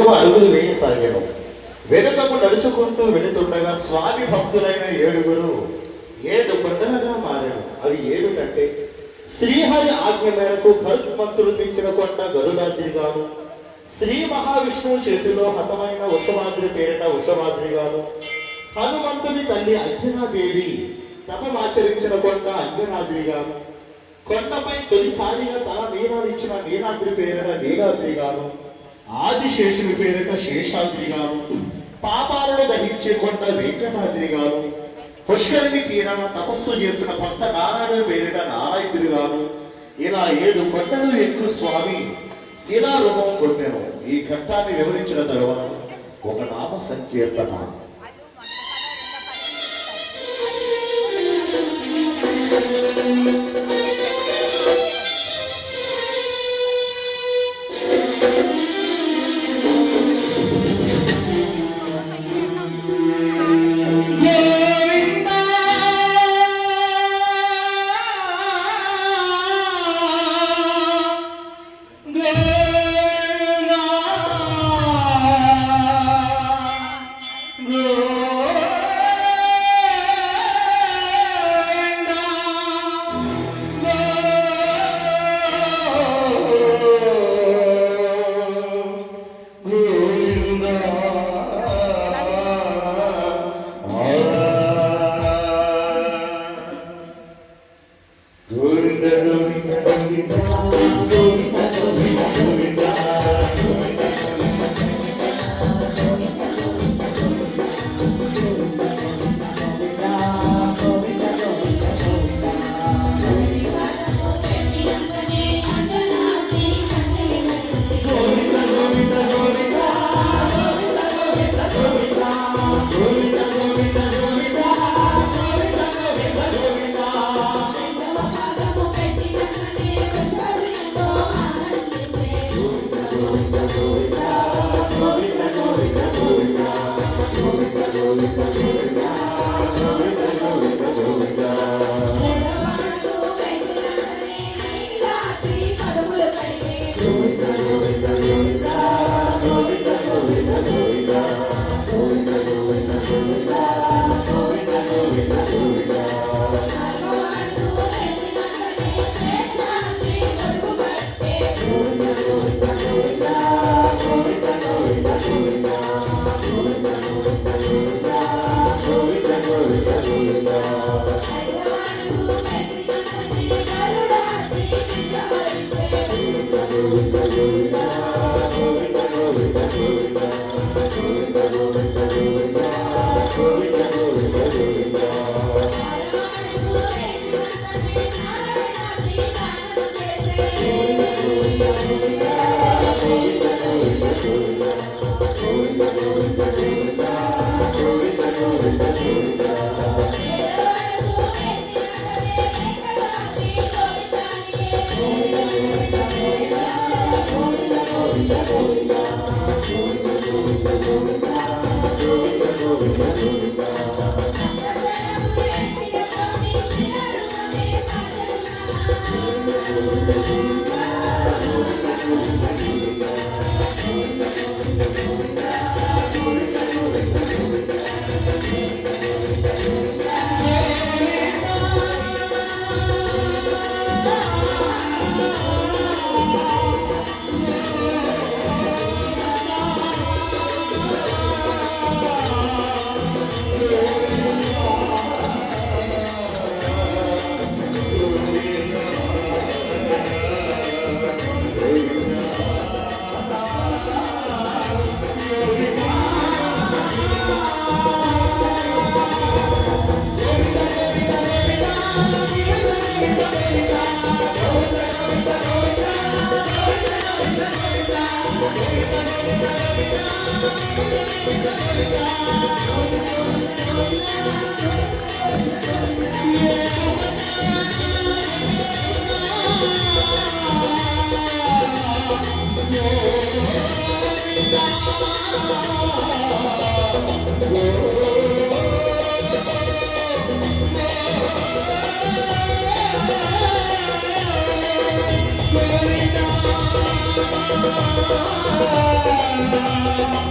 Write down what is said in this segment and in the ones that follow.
వెనుకకు అడుగులు వేయసాగాను. వెనుకకు నడుచుకుంటూ వెళుతుండగా స్వామి భక్తులైన ఏడుగురు 7 కొండలుగా మారారు. అవి ఏమిటంటే శ్రీహరి ఆజ్ఞ మేరకు భరత్మంతుడు తెచ్చిన కొండ గరుడాద్రిగాను, శ్రీ మహావిష్ణువు చేతిలో హతమైన ఉత్తమాద్రి పేరిట ఉత్తమాద్రిగాను, హనుమంతుని తల్లి అంజనాదేవి తపమాచరించిన కొండ అంజనాద్రిగాను, కొండపై తొలిసారిగా తన మీనాలిచ్చిన మీనాద్రి పేరిట నీలాద్రిగాను, ఆదిశేషుని పేరిట శేషాద్రిగాను, పాపాలను దహించే కొండ వెంకటాద్రిగాను, పుష్కరిణి తీరాన తపస్సు చేసిన కొత్త నారాయణ పేరిట నారాయణుడిగాను, ఇలా 7 కొండలు ఎక్కువ స్వామి శిలారూపం కొట్టాను. ఈ ఘట్టాన్ని వివరించిన తరువాత ఒక నామ సంకీర్తన.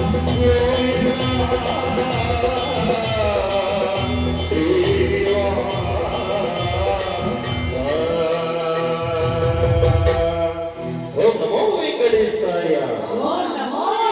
గోవిందా